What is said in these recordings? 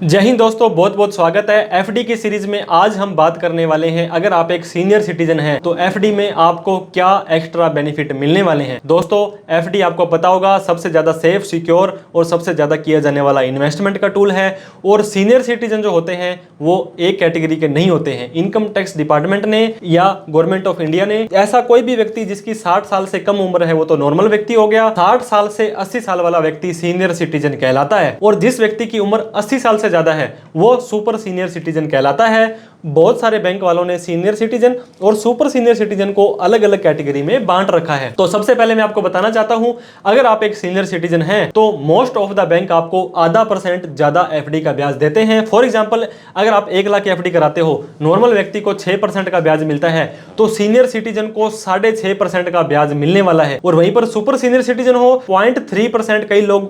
जय हिंद दोस्तों, बहुत बहुत स्वागत है एफडी की सीरीज में। आज हम बात करने वाले हैं, अगर आप एक सीनियर सिटीजन हैं तो एफडी में आपको क्या एक्स्ट्रा बेनिफिट मिलने वाले हैं। दोस्तों, एफडी आपको पता होगा सबसे ज्यादा सेफ, सिक्योर और सबसे ज्यादा किया जाने वाला इन्वेस्टमेंट का टूल है। और सीनियर सिटीजन जो होते हैं वो एक कैटेगरी के नहीं होते हैं। इनकम टैक्स डिपार्टमेंट ने या गवर्नमेंट ऑफ इंडिया ने ऐसा कोई भी व्यक्ति जिसकी 60 साल से कम उम्र है वो तो नॉर्मल व्यक्ति हो गया। 60 साल से 80 साल वाला व्यक्ति सीनियर सिटीजन कहलाता है। और जिस व्यक्ति की उम्र 80 साल से ज्यादा है वो सुपर सीनियर सिटीजन कहलाता है। बहुत सारे बैंक वालों ने सीनियर सिटीजन और सुपर सीनियर सिटीजन को अलग अलग कैटेगरी में बांट रखा है। तो सबसे पहले मैं आपको बताना चाहता हूं, अगर आप एक सीनियर सिटीजन हैं तो मोस्ट ऑफ द बैंक आपको आधा % ज्यादा एफडी का ब्याज देते हैं। फॉर एग्जांपल, अगर आप 1 लाख एफडी कराते हो, नॉर्मल व्यक्ति को 6% का ब्याज मिलता है, तो सीनियर सिटीजन को 6.5% का ब्याज मिलने वाला है। और वहीं पर सुपर सीनियर सिटीजन हो 0.3%,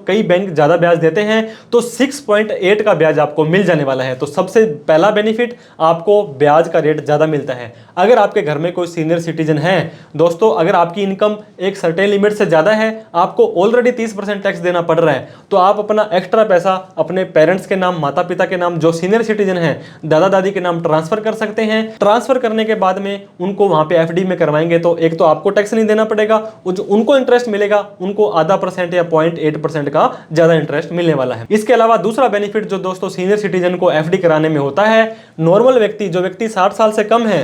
कई बैंक ज्यादा ब्याज देते हैं, तो 6.8 का ब्याज आपको मिल जाने वाला है। तो सबसे पहला बेनिफिट, आपको ब्याज का रेट ज्यादा मिलता है। अगर आपके घर में कोई सीनियर सिटीजन है दोस्तों, अगर आपकी इनकम एक सर्टेन लिमिट से ज्यादा है, आपको ऑलरेडी 30% टैक्स देना पड़ रहा है, तो आप अपना एक्स्ट्रा पैसा अपने पेरेंट्स के नाम, माता पिता के नाम, जो सीनियर सिटीजन है, दादा दादी के नाम ट्रांसफर कर सकते हैं। ट्रांसफर करने के बाद में उनको वहां पे एफडी में करवाएंगे तो एक तो आपको टैक्स नहीं देना पड़ेगा, जो उनको इंटरेस्ट मिलेगा उनको आधा % या 0.8% का ज्यादा इंटरेस्ट मिलने वाला है। इसके अलावा दूसरा बेनिफिट जो दोस्तों सीनियर सिटीजन को एफडी कराने में होता है, नॉर्मल व्यक्ति, जो व्यक्ति 60 साल से कम है,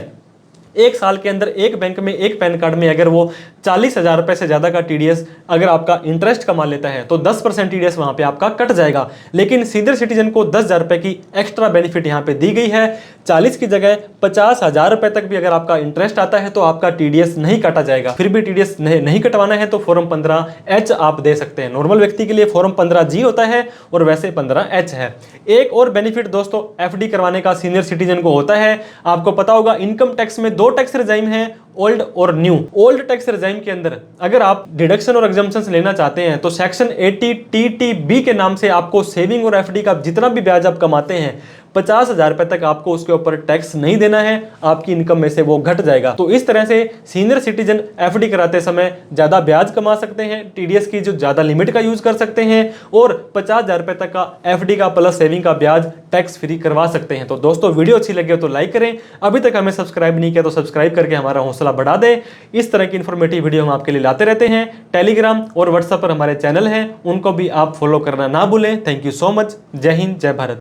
1 साल के अंदर एक बैंक में, एक पैन कार्ड में अगर वो 40,000 रुपए से ज्यादा का टीडीएस अगर आपका इंटरेस्ट कमा लेता है तो 10% टीडीएस वहां पे आपका कट जाएगा। लेकिन सीनियर सिटीजन को 10,000 रुपए की एक्स्ट्रा बेनिफिट यहां पे दी गई है। 40 की जगह 50,000 रुपए तक भी अगर आपका इंटरेस्ट आता है तो आपका टीडीएस नहीं काटा जाएगा। फिर भी टीडीएस नहीं कटवाना है तो फॉर्म 15H आप दे सकते हैं। नॉर्मल व्यक्ति के लिए फॉर्म 15G होता है और वैसे 15H है। एक और बेनिफिट दोस्तों एफडी करवाने का सीनियर सिटीजन को होता है, आपको पता होगा इनकम टैक्स में 2 टैक्स रिजाइम है, ओल्ड और न्यू। ओल्ड टैक्स रिजाइम के अंदर अगर आप डिडक्शन और एग्जम्पशंस लेना चाहते हैं तो सेक्शन 80 TTB के नाम से आपको सेविंग और एफडी का जितना भी ब्याज आप कमाते हैं 50,000 रुपए तक आपको उसके ऊपर टैक्स नहीं देना है, आपकी इनकम में से वो घट जाएगा। तो इस तरह से सीनियर सिटीजन एफडी कराते समय ज्यादा ब्याज कमा सकते हैं, टीडीएस की जो ज्यादा लिमिट का यूज कर सकते हैं और 50,000 रुपए तक का एफडी का प्लस सेविंग का ब्याज टैक्स फ्री करवा सकते हैं। तो दोस्तों, वीडियो अच्छी लगे तो लाइक करें, अभी तक हमें सब्सक्राइब नहीं किया तो सब्सक्राइब करके हमारा हौसला बढ़ा दें। इस तरह की इंफॉर्मेटिव वीडियो हम आपके लिए लाते रहते हैं। टेलीग्राम और व्हाट्सएप पर हमारे चैनल हैं, उनको भी आप फॉलो करना ना भूलें। Thank you so much. जय हिंद, जय भारत।